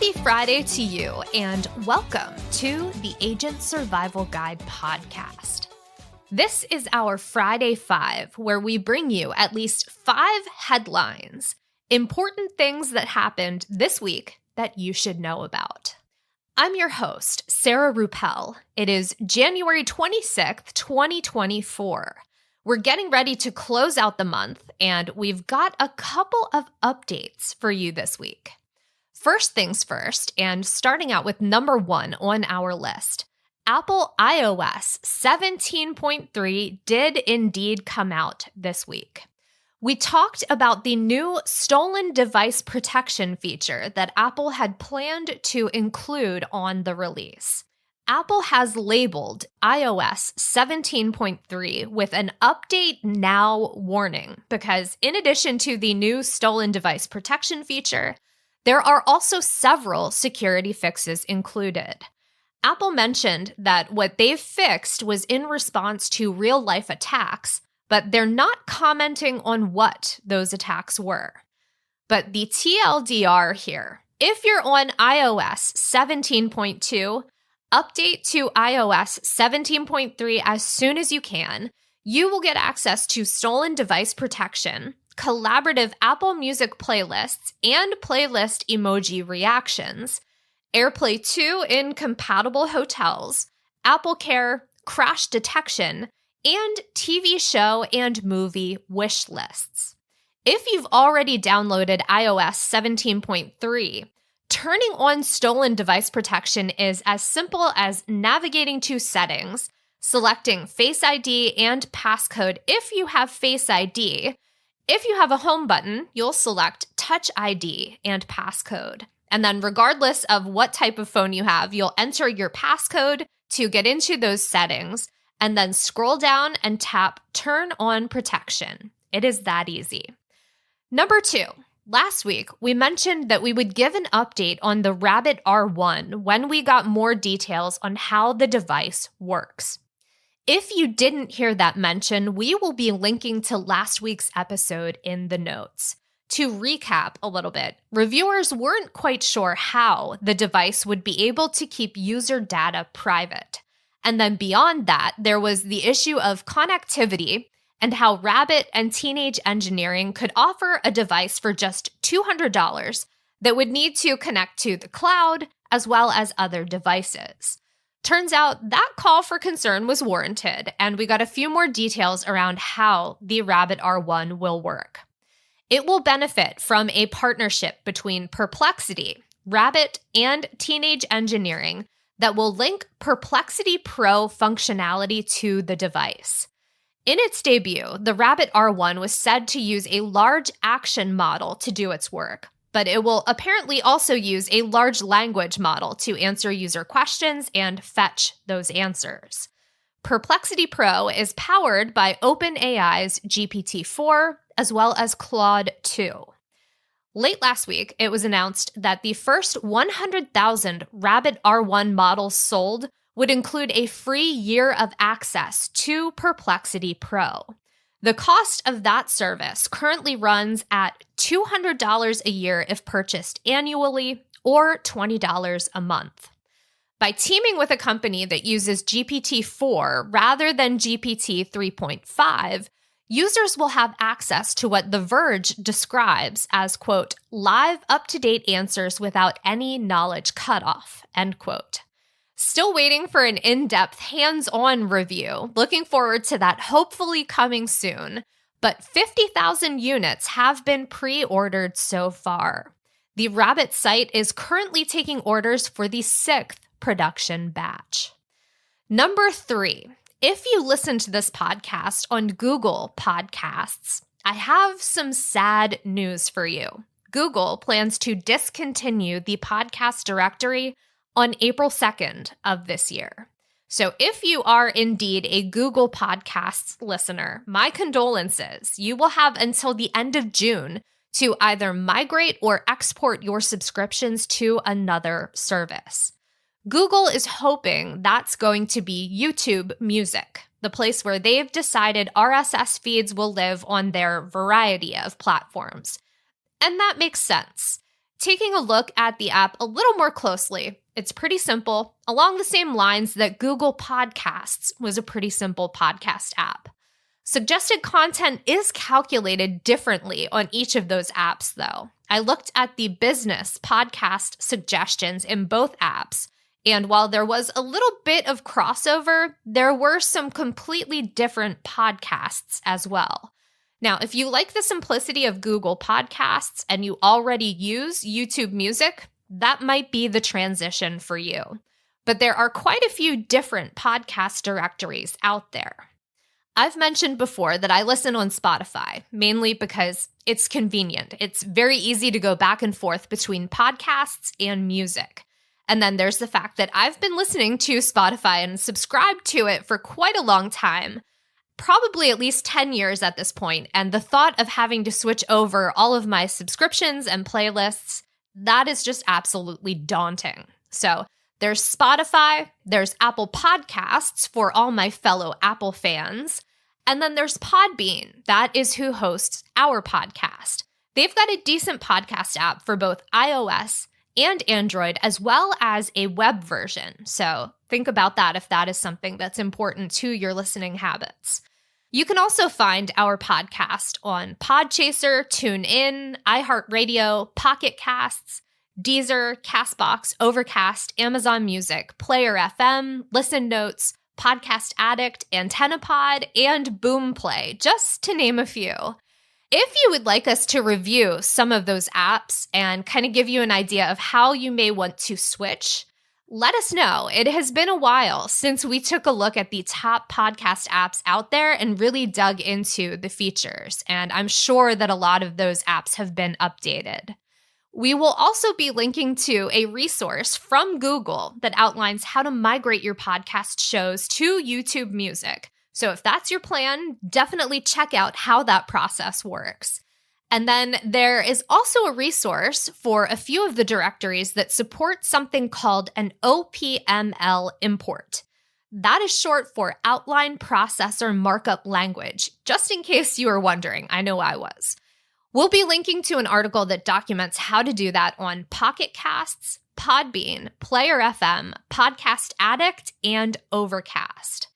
Happy Friday to you, and welcome to the Agent Survival Guide podcast. This is our Friday 5, where we bring you at least 5 headlines, important things that happened this week that you should know about. I'm your host, Sarah Ruppel. It is January 26th, 2024. We're getting ready to close out the month, and we've got a couple of updates for you this week. First things first, and starting out with number 1 on our list, Apple iOS 17.3 did indeed come out this week. We talked about the new stolen device protection feature that Apple had planned to include on the release. Apple has labeled iOS 17.3 with an Update Now warning because in addition to the new stolen device protection feature, there are also several security fixes included. Apple mentioned that what they've fixed was in response to real-life attacks, but they're not commenting on what those attacks were. But the TLDR here, if you're on iOS 17.2, update to iOS 17.3 as soon as you can. You will get access to stolen device protection, collaborative Apple Music playlists, and playlist emoji reactions, AirPlay 2 in compatible hotels, AppleCare, crash detection, and TV show and movie wish lists. If you've already downloaded iOS 17.3, turning on stolen device protection is as simple as navigating to settings, selecting Face ID and passcode if you have Face ID. If you have a home button, you'll select Touch ID and passcode. And then regardless of what type of phone you have, you'll enter your passcode to get into those settings and then scroll down and tap Turn on Protection. It is that easy. Number 2, last week we mentioned that we would give an update on the Rabbit R1 when we got more details on how the device works. If you didn't hear that mention, we will be linking to last week's episode in the notes. To recap a little bit, reviewers weren't quite sure how the device would be able to keep user data private. And then beyond that, there was the issue of connectivity and how Rabbit and Teenage Engineering could offer a device for just $200 that would need to connect to the cloud as well as other devices. Turns out that call for concern was warranted, and we got a few more details around how the Rabbit R1 will work. It will benefit from a partnership between Perplexity, Rabbit, and Teenage Engineering that will link Perplexity Pro functionality to the device. In its debut, the Rabbit R1 was said to use a large action model to do its work, but it will apparently also use a large language model to answer user questions and fetch those answers. Perplexity Pro is powered by OpenAI's GPT-4 as well as Claude 2. Late last week, it was announced that the first 100,000 Rabbit R1 models sold would include a free year of access to Perplexity Pro. The cost of that service currently runs at $200 a year if purchased annually, or $20 a month. By teaming with a company that uses GPT-4 rather than GPT 3.5, users will have access to what The Verge describes as, quote, live up-to-date answers without any knowledge cutoff, end quote. Still waiting for an in-depth, hands-on review. Looking forward to that hopefully coming soon. But 50,000 units have been pre-ordered so far. The Rabbit site is currently taking orders for the 6th production batch. Number 3, if you listen to this podcast on Google Podcasts, I have some sad news for you. Google plans to discontinue the podcast directory on April 2nd of this year. So if you are indeed a Google Podcasts listener, my condolences. You will have until the end of June to either migrate or export your subscriptions to another service. Google is hoping that's going to be YouTube Music, the place where they've decided RSS feeds will live on their variety of platforms. And that makes sense. Taking a look at the app a little more closely, it's pretty simple, along the same lines that Google Podcasts was a pretty simple podcast app. Suggested content is calculated differently on each of those apps, though. I looked at the business podcast suggestions in both apps, and while there was a little bit of crossover, there were some completely different podcasts as well. Now, if you like the simplicity of Google Podcasts and you already use YouTube Music, that might be the transition for you. But there are quite a few different podcast directories out there. I've mentioned before that I listen on Spotify, mainly because it's convenient. It's very easy to go back and forth between podcasts and music. And then there's the fact that I've been listening to Spotify and subscribed to it for quite a long time, probably at least 10 years at this point. And the thought of having to switch over all of my subscriptions and playlists, that is just absolutely daunting. So there's Spotify, there's Apple Podcasts for all my fellow Apple fans, and then there's Podbean. That is who hosts our podcast. They've got a decent podcast app for both iOS and Android, as well as a web version. So think about that if that is something that's important to your listening habits. You can also find our podcast on Podchaser, TuneIn, iHeartRadio, Pocket Casts, Deezer, Castbox, Overcast, Amazon Music, Player FM, Listen Notes, Podcast Addict, AntennaPod, and Boomplay, just to name a few. If you would like us to review some of those apps and kind of give you an idea of how you may want to switch, let us know. It has been a while since we took a look at the top podcast apps out there and really dug into the features, and I'm sure that a lot of those apps have been updated. We will also be linking to a resource from Google that outlines how to migrate your podcast shows to YouTube Music. So if that's your plan, definitely check out how that process works. And then there is also a resource for a few of the directories that support something called an OPML import. That is short for Outline Processor Markup Language, just in case you were wondering. I know I was. We'll be linking to an article that documents how to do that on Pocket Casts, Podbean, Player FM, Podcast Addict, and Overcast.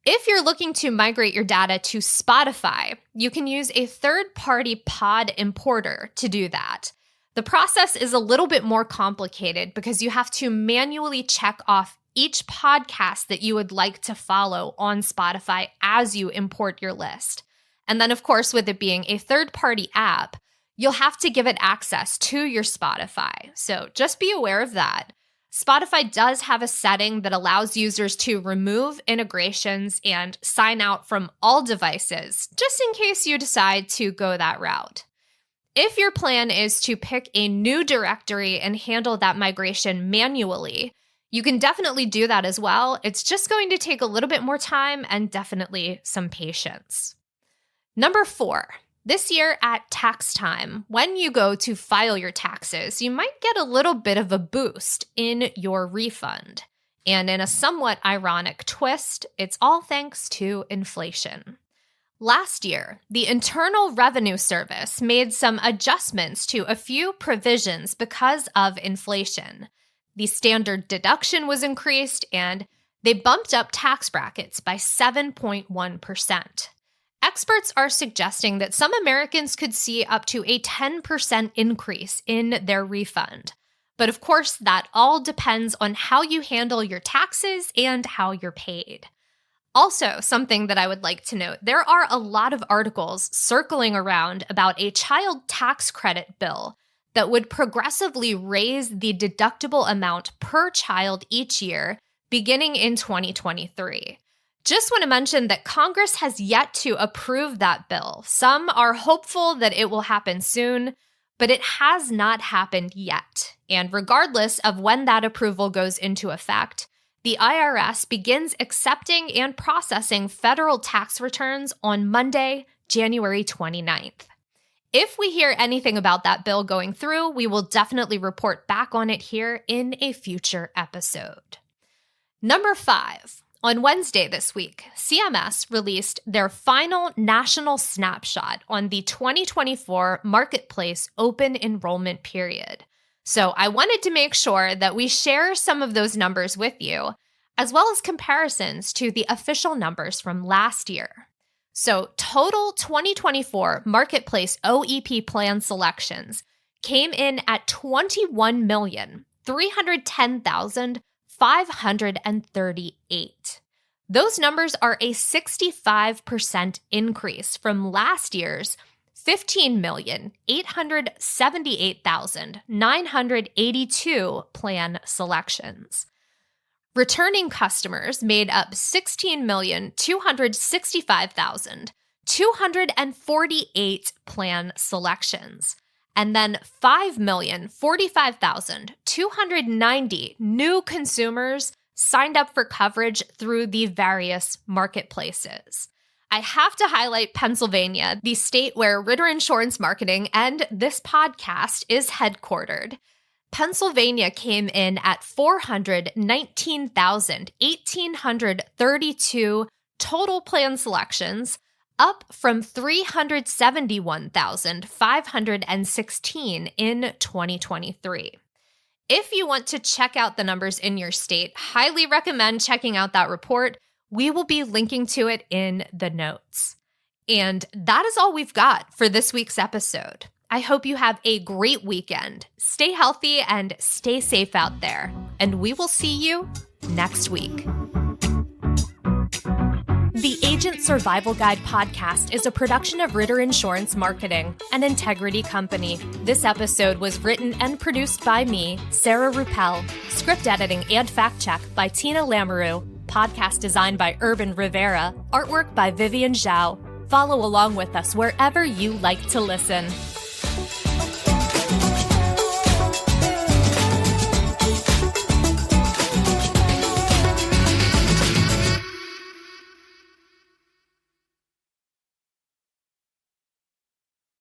If you're looking to migrate your data to Spotify, you can use a third-party pod importer to do that. The process is a little bit more complicated because you have to manually check off each podcast that you would like to follow on Spotify as you import your list. And then, of course, with it being a third-party app, you'll have to give it access to your Spotify. So just be aware of that. Spotify does have a setting that allows users to remove integrations and sign out from all devices, just in case you decide to go that route. If your plan is to pick a new directory and handle that migration manually, you can definitely do that as well. It's just going to take a little bit more time and definitely some patience. Number 4, this year at tax time, when you go to file your taxes, you might get a little bit of a boost in your refund. And in a somewhat ironic twist, it's all thanks to inflation. Last year, the Internal Revenue Service made some adjustments to a few provisions because of inflation. The standard deduction was increased, and they bumped up tax brackets by 7.1%. Experts are suggesting that some Americans could see up to a 10% increase in their refund. But of course, that all depends on how you handle your taxes and how you're paid. Also, something that I would like to note, there are a lot of articles circling around about a child tax credit bill that would progressively raise the deductible amount per child each year, beginning in 2023. Just want to mention that Congress has yet to approve that bill. Some are hopeful that it will happen soon, but it has not happened yet. And regardless of when that approval goes into effect, the IRS begins accepting and processing federal tax returns on Monday, January 29th. If we hear anything about that bill going through, we will definitely report back on it here in a future episode. Number 5. On Wednesday this week, CMS released their final national snapshot on the 2024 Marketplace open enrollment period. So I wanted to make sure that we share some of those numbers with you, as well as comparisons to the official numbers from last year. So total 2024 Marketplace OEP plan selections came in at 21,310,538. Those numbers are a 65% increase from last year's 15,878,982 plan selections. Returning customers made up 16,265,248 plan selections, and then 5,045,290 new consumers signed up for coverage through the various marketplaces. I have to highlight Pennsylvania, the state where Ritter Insurance Marketing and this podcast is headquartered. Pennsylvania came in at 419,182 total plan selections, up from 371,516 in 2023. If you want to check out the numbers in your state, highly recommend checking out that report. We will be linking to it in the notes. And that is all we've got for this week's episode. I hope you have a great weekend. Stay healthy and stay safe out there. And we will see you next week. The Agent Survival Guide podcast is a production of Ritter Insurance Marketing, an integrity company. This episode was written and produced by me, Sarah Ruppel. Script editing and fact check by Tina Lamoureux. Podcast design by Urban Rivera. Artwork by Vivian Zhao. Follow along with us wherever you like to listen.